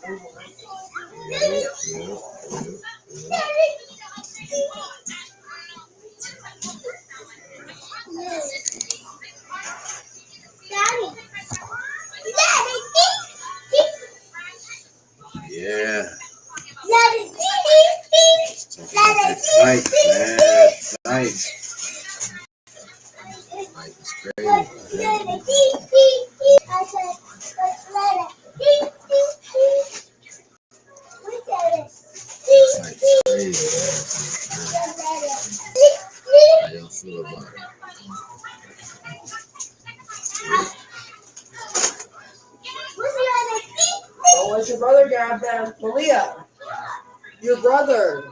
Yeah. Fight, man. Fight. Fight is crazy. How y'all feel about it? Don't let your brother grab them. Malia, your brother.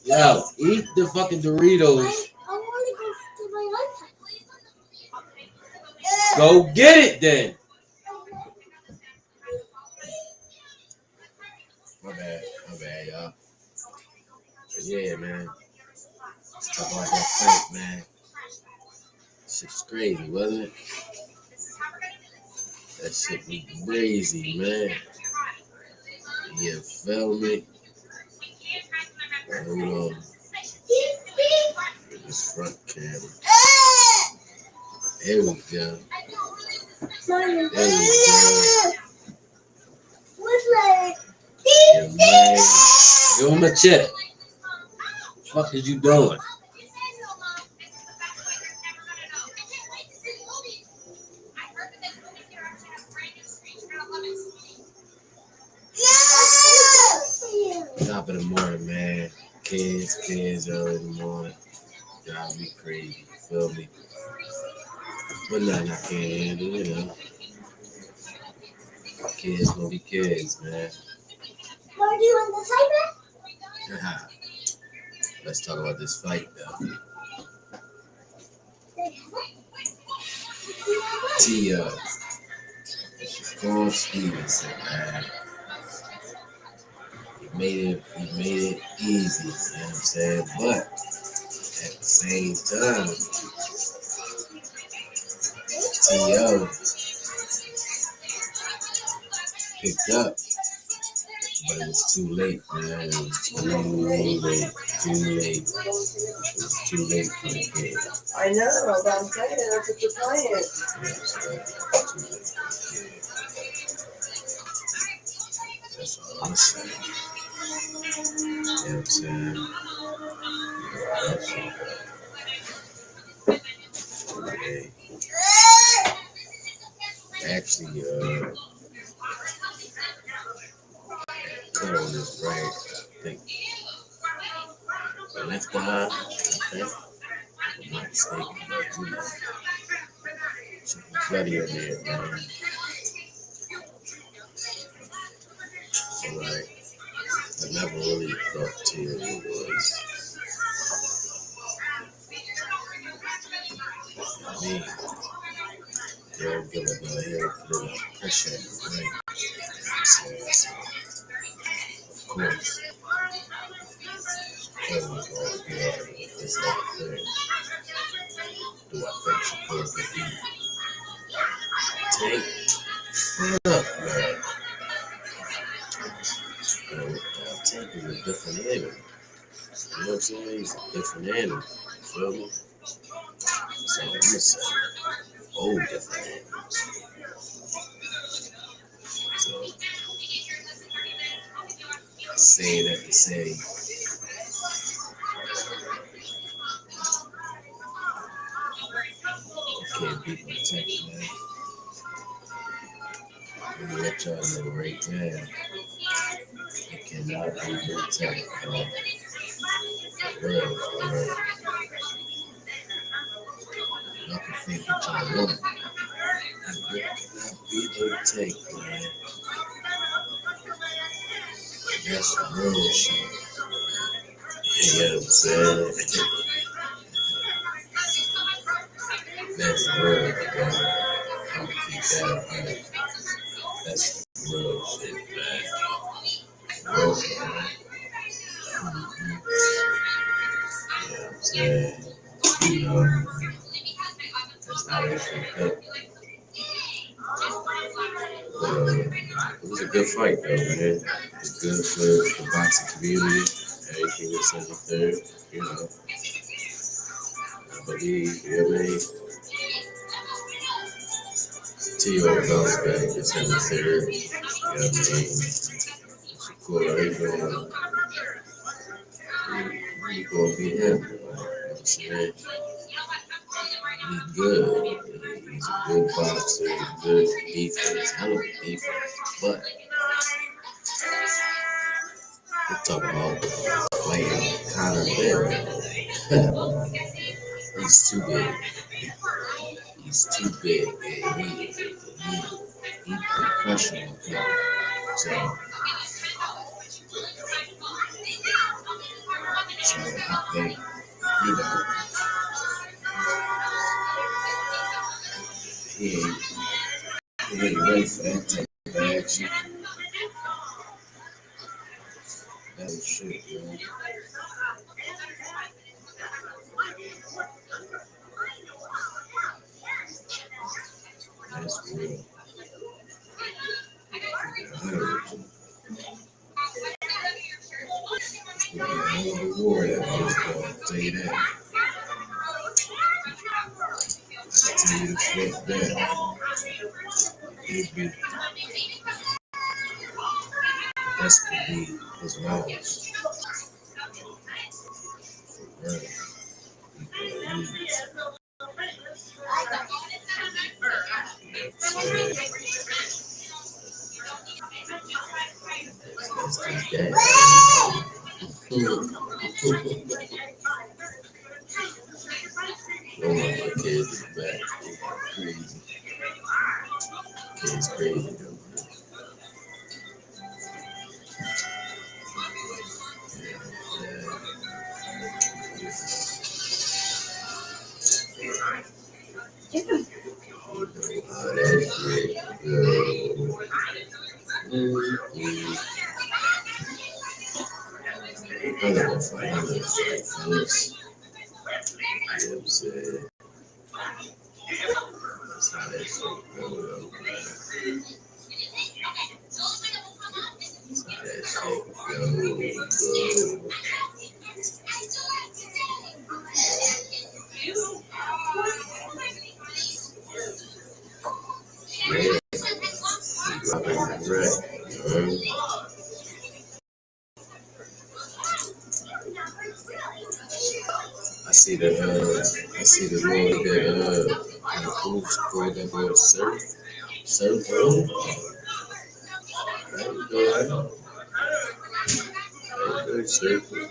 Yo, eat the fucking Doritos. Go get it then. My bad, y'all. But yeah, man. Let's talk about that fight, man. Shit's crazy, wasn't it? That shit was crazy, man. Yeah, feel me? Hold on. This front camera. There we go. There we go. Yeah, man. Give him a check. What the fuck is you doing? Top of the morning, man. Kids early in the morning. Drive me crazy. You feel me? But nothing I can't handle, you know. Kids gonna be kids, man. What are you on the side, man? Let's talk about this fight, though. T.O. Shakur Stevenson, man. He made it easy, you know what I'm saying? But at the same time, T.O. picked up, but it was too late, man. It was too late. It was too late for the kid. I know, but I'm saying that's what you're playing. Yeah, so too late for the kid. That's all I'm saying. You know what I'm saying? Okay. Actually, cut on this right, I think. The left eye, I think. If I'm not mistaken. Something bloody in there, man. So, like, I never really thought Tia was. I mean, they'll give it a little pressure in the ring. So, of course, Shakur was going to get out with this other thing. Do I think Shakur could beat Tank? What up, man? You know, Tank is a different animal. You know what I'm saying? He's a different animal. You feel me? So I'm gonna say whole different animals. So I say that to say you can't beat my Tank, man. I'm gonna let y'all know right now. You cannot beat my Tank, man. For real, for real. Y'all can think what y'all want. You cannot beat my Tank, man. That's real shit. You know what I'm saying? That's real, bro. I'm gonna keep that up, man. That's real shit, man. Real shit, man. You know what I'm saying? You know, that's how that shit go. It was a good fight, though, man. It's good for the boxing community. Everything that's in the third, you know. I believe, you know what I mean? T.O. bounce back. It's in the third. You know what I mean? Corey gonna be him. You know what I'm saying? He's good. He's a good boxer. Good defense. Hell of a defense. But we're talking about fighting Conor Bell. He's too big. He's too big. And he put pressure on him. So, I think, you know, he ain't, he ain't ready for that type of action. That was shit, man. That's real. I heard you. It's gonna be a hell of a war that first ball. I'll tell you that. I'll tell you the fuck that. It'll be, that's gonna be his knowledge. For real. That's his dad. Oh my kids is back. Crazy. Kids crazy though. Oh, that shit. I'm gonna fight fellas. You know what I'm saying? That's how that shit go, though, man. That's how that shit go. Yeah, dropping the track. I see the Lord that who's going to go to surf room. There you go. There you go, surf room.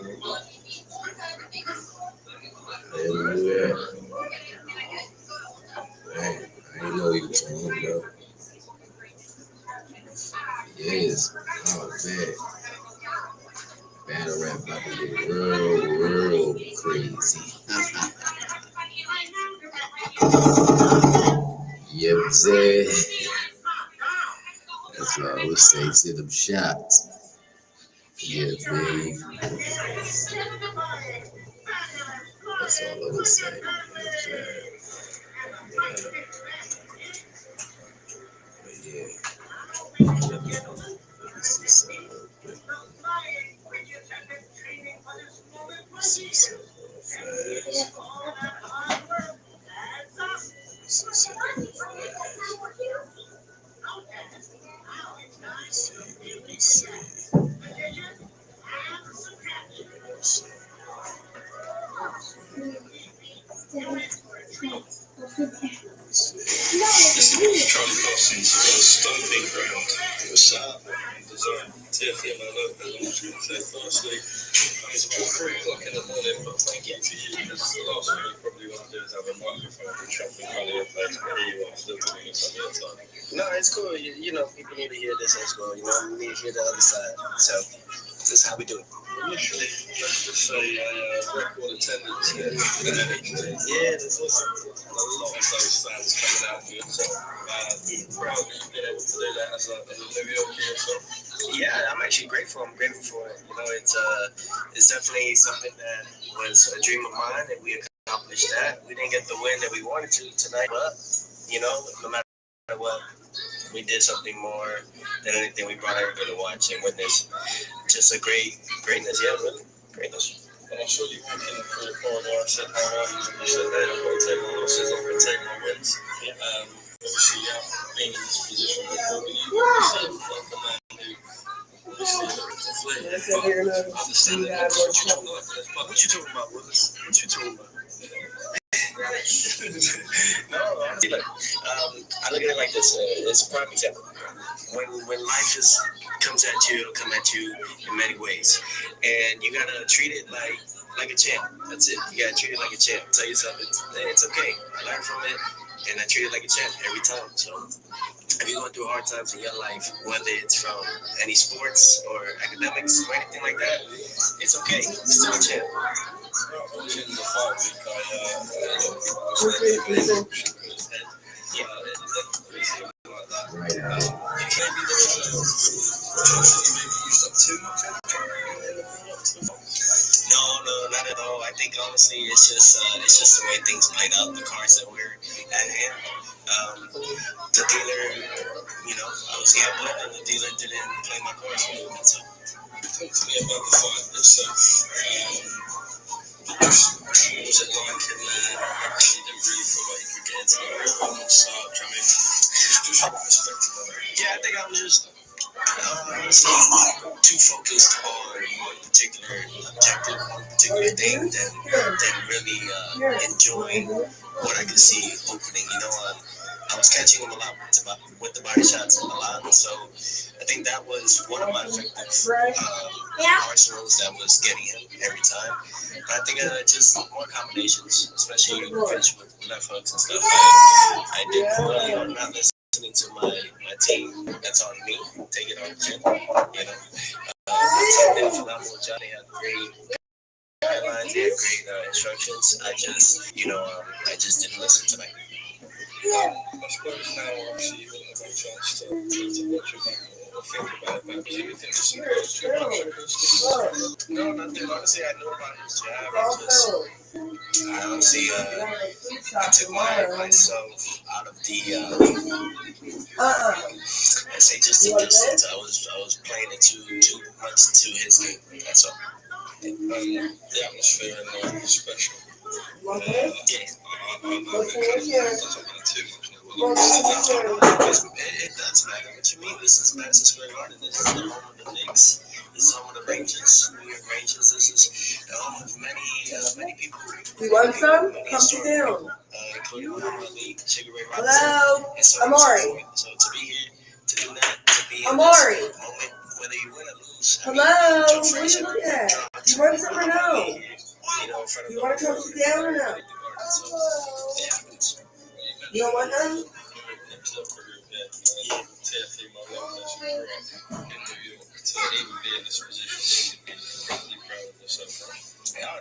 There you go. Man, I didn't know he was home though. Yes. Oh man. Battle rap about to get real crazy. Yep, Zay. That's all I would say. See them shots. Yeah, big. That's all I would say. But yeah. Let me see something real quick. Let me see something real fast. Let me see something real fast. Let me see. Charlie Dawson's stomping ground. What's up? Tiffany, my love, I was going to say firstly, it's about 3 o'clock in the morning, but thank you to you, because the last thing you probably want to do is have a microphone and chop in front of your face, but here you are still doing it some of your time. No, it's cool. You know, people need to hear this as well. You know, we need to hear the other side. So, this is how we do it. Initially, let's just say record attendance here. Yeah, there's also a lot of those fans coming out for yourself. We were proud of you being able to do that as a New Yorker yourself. Yeah, I'm actually grateful. I'm grateful for it. You know, it's definitely something that was a dream of mine, and we accomplished that. We didn't get the win that we wanted to tonight, but you know, no matter what, we did something more than anything. We brought everybody to watch and witness just a greatness. Yeah, really greatness. And I'm sure you can for your corridor. I said how long you said that I'm going to take my losses, I'm going to take my wins. Obviously, being in this position before, but you said like the man who understand that. What you talking about, Willis? What you talking about? No, honestly, look, I look at it like this. It's a prime example. When life comes at you, it'll come at you in many ways, and you gotta treat it like a champ. That's it. You gotta treat it like a champ. Tell yourself it's okay. Learn from it, and I treat it like a champ every time. So if you're going through hard times in your life, whether it's from any sports or academics or anything like that, it's okay. It's still a champ. Right out. No, not at all. I think honestly, it's just the way things played out, the cards that were at hand. The dealer, I was gambling, and the dealer didn't play my cards. So talk to me about the fight itself. Was it like in you didn't really feel like you could get into the real start? I mean, just from perspective. Yeah, I think I was just too focused on one particular objective, one particular thing, than really enjoying what I could see opening. I was catching him a lot with the body shots a lot, so I think that was one of my effective arsenals that was getting him every time. But I think just more combinations, especially finish with left hooks and stuff. I did poorly on not listening to my team. That's on me. Take it on the chin. My team did a phenomenal job. They had great guidelines. They had great instructions. I just didn't listen tonight. I suppose now, obviously, you wouldn't have a chance to watch it back or think about it back. Do you think there's some close too much? No, nothing. Honestly, I knew about his jab. I honestly, I took myself out of the, I say just the distance. I was playing it too much to his game. That's all. The atmosphere in there is special. Yeah. I'm not too much. It does matter. What you mean? This is Madison Square Garden. This is the home of the Knicks. This is the home of the Rangers, New York Rangers. This is the home of many people. You want some? Come sit down. Including Muhammad Ali, Sugar Ray Robinson. Hello, and so Amari. So to be here, to do that, to be in Amari. this moment, whether you win or lose. Hello, what are you looking at? You want some or no? You want to come sit down or no? You don't want none?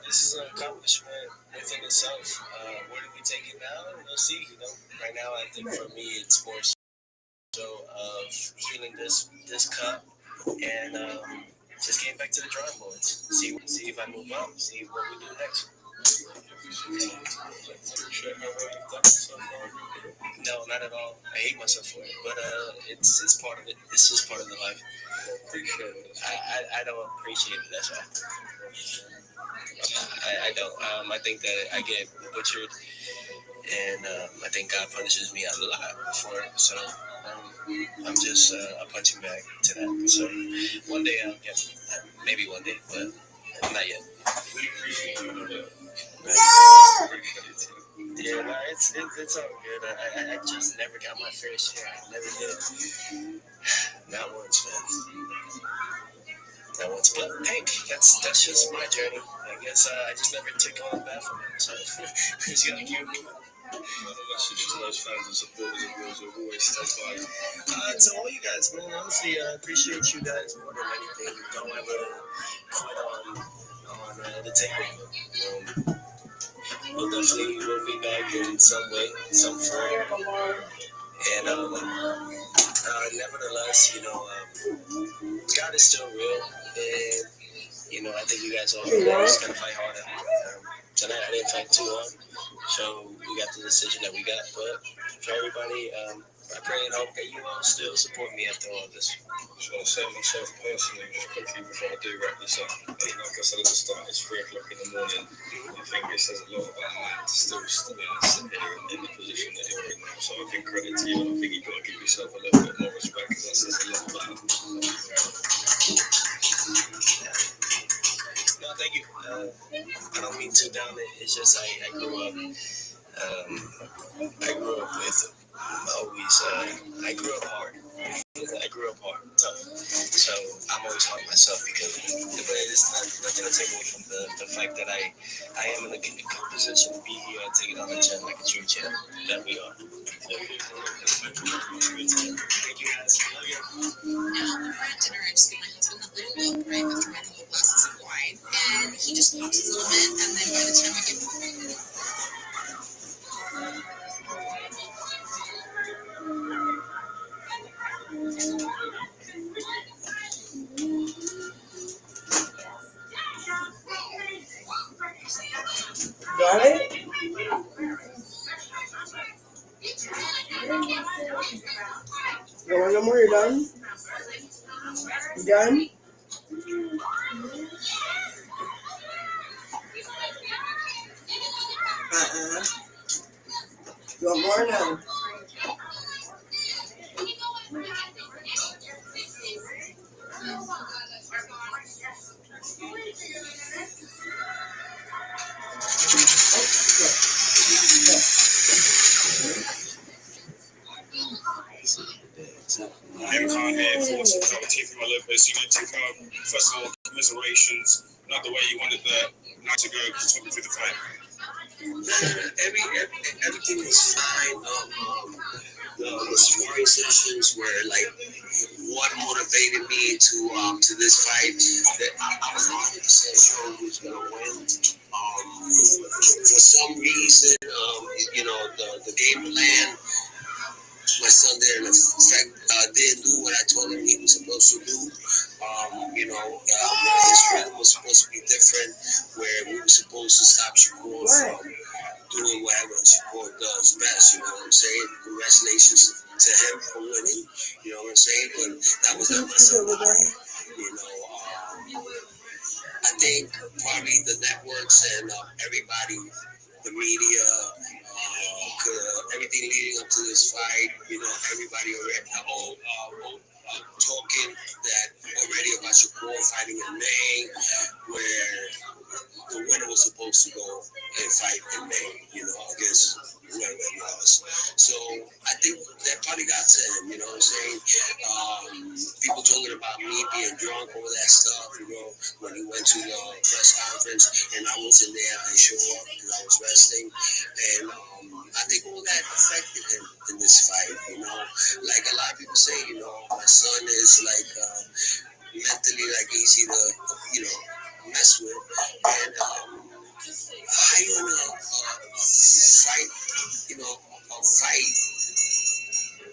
This is an accomplishment within itself. Where do we take it now? We'll see. Right now, I think for me, it's more so of healing this cup and just getting back to the drawing boards. See if I move up. See what we do next. No, not at all. I hate myself for it, but it's part of it. It's just part of the life. I don't appreciate it. That's why. I don't. I think that I get butchered, and I think God punishes me a lot for it. So I'm just a punching bag to that. So one day, maybe one day, but not yet. We appreciate you. Yeah, no, it's all good. I just never got my fair share. I never did. Not once, man. Not once. But hey, that's just my journey. I guess I just never took on the bat from it. So just gonna keep moving. Message to those fans and supporters of yours who always stay by. To all you guys, man. Honestly, I appreciate you guys more than anything. Don't ever quit on the table. We'll definitely will be back in some way, some form. And nevertheless, God is still real, and I think you guys all just gotta fight harder. Tonight I didn't fight too hard, so we got the decision that we got. But for everybody, I pray and hope that you all still support me after all this. I just want to say myself personally, just quickly before I do wrap this up. Like I said at the start, it's 3 o'clock in the morning. I think it says a lot about a man to still sit here in the position that you're in now. So I think credit to you, and I think you've got to give yourself a little bit more respect because that says a lot about No, thank you. I don't mean to down it. It's just I grew up. I grew up with always. I grew up hard. I grew up hard, tough. So I'm always hard myself because but it's nothing to take away from the fact that I am in a good position to be here and take it on the chin like a true champ that we are. Thank you guys. Love you. Now, we're at dinner, I just got my husband a little milk, right, after my couple glasses of wine, and he just pops his little bit, and then by the time I get Got it? You want no more? You're done? You done? You want more now? MCon here for support Tifa Lopez. You know, Tifa, first of all, commiserations. Not the way you wanted the night to go. Talk me through the fight. Everything was fine. The sparring sessions were like what motivated me to this fight. That I was 100% sure who was gonna win. For some reason, the game plan. My son there, in fact, didn't do what I told him he was supposed to do. His rhythm was supposed to be different, where we were supposed to stop Shakur from doing whatever Shakur does best. You know what I'm saying? Congratulations to him for winning. You know what I'm saying? But that was not my son. I think probably the networks and everybody, the media, everything leading up to this fight, everybody already talking that already about Shakur fighting in May, where the winner was supposed to go and fight in May, against whoever it was. So I think that probably got to him, you know what I'm saying? People talking about me being drunk, all that stuff, when he went to the press conference and I wasn't there, I didn't show up because I was resting. And I think all that affected him in this fight, Like a lot of people say, my son is like mentally like easy to, mess with. And how you gonna fight, a fight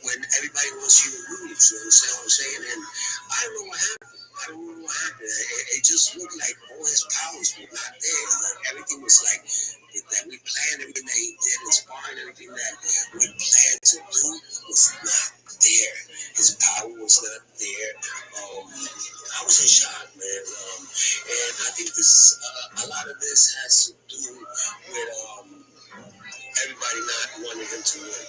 when everybody wants you to lose, you understand what I'm saying? And I don't know what happened. It just looked like all his powers were not there. Like everything was like that we planned, everything that he did, inspired, everything that we planned to do was not there. His power was not there. I was in shock, man. And I think a lot of this has to do with everybody not wanting him to win.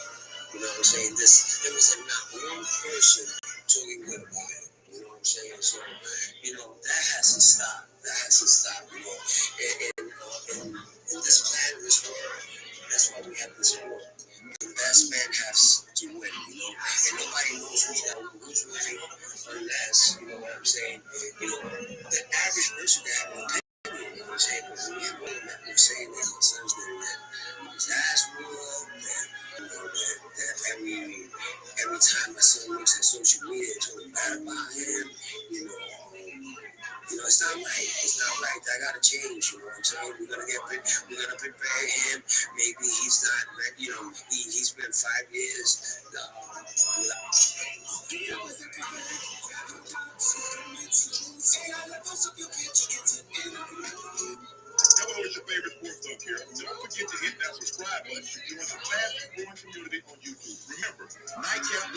You know what I'm saying? There was not one person talking good about him. You know what I'm saying? So, that has to stop. That has to stop, And in this planet, this world, that's why we have this war. The best man has to win, And nobody knows who's winning unless, you know what I'm saying? The average person that have an opinion, you know what I'm saying? But we have one that we're saying that my son's going to win. That's real, that every time my son looks at social media talking bad about him, it's not right. It's not right. That gotta change. You know what I'm saying? We're gonna prepare him. Maybe he's not ready. He's been 5 years. Hello, it's your favorite sports talk here. Don't forget to hit that subscribe button to join the fastest growing community on YouTube. Remember, Nightcap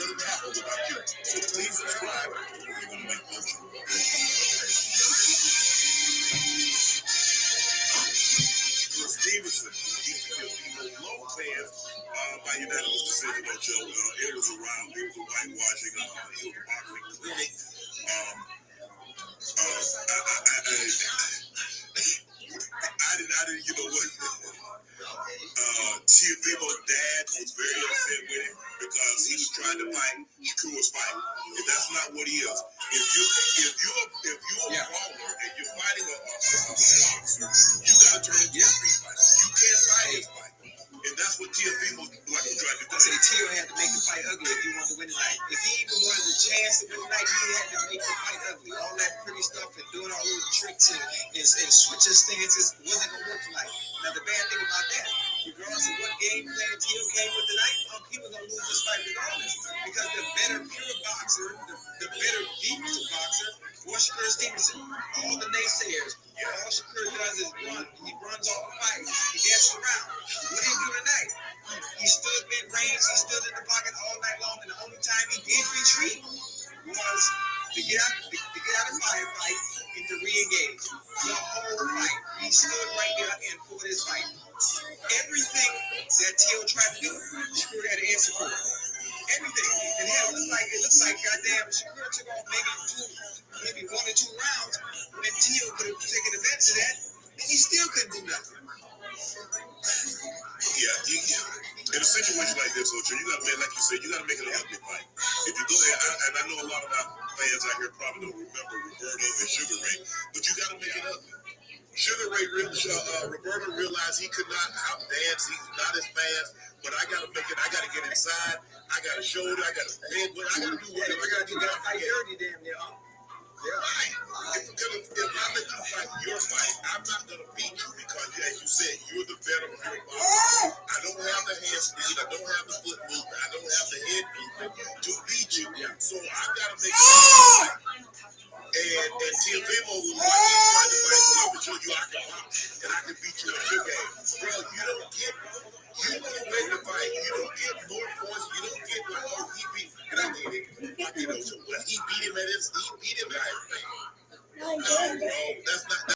what he is. If you're a brawler and you're fighting a boxer, you gotta turn into a street fight. You can't fight his fight. And that's what TFP was like trying to do. I say Tio had to make the fight ugly if he wanted to win tonight. If he even wanted a chance to win tonight, he had to make the fight ugly. All that pretty stuff and doing all those tricks and switching stances wasn't gonna work tonight. Now the bad thing about that, regardless of what game plan Tio came with tonight, he was gonna lose this fight regardless. Because the better pure boxer, the better defensive boxer was Shakur Stevenson. All the naysayers, all Shakur does is run. He runs off the fight. He dances around. What did he do tonight? He stood mid-range. He stood in the pocket all night long. And the only time he did retreat was to get out of the firefight and to re-engage. The whole fight. He stood right there and fought his fight. Everything that Tio tried to do, Shakur had an answer for it. Everything. And hell, it looks like goddamn Shakur took off maybe 1 or 2 rounds when Tio could have taken advantage of that, and he still couldn't do nothing. In a situation like this, Ocho, you gotta make, like you said, you gotta make it a ugly fight. If you go there, and I know a lot of our fans out here probably don't remember Roberto and Sugar Ray, but you gotta make it ugly. Roberto realized he could not outdance, he's not as fast, but I gotta get inside, I gotta shoulder, I gotta head, I gotta do whatever, I gotta get down. Fight dirty, damn near. Right. If I let you fight your fight, I'm not gonna beat you because, as you said, you're the better boxer. I don't have the hand speed, I don't have the foot movement, I don't have the head movement to beat you. So I gotta make it fight. And Teofimo was like, he's trying to fight, well, I'm gonna show you I can box and I can beat you at your game. Well, you don't win the fight, you don't get more points, you don't get like, oh, he beat, and I mean, so what he beat him at his, he beat him at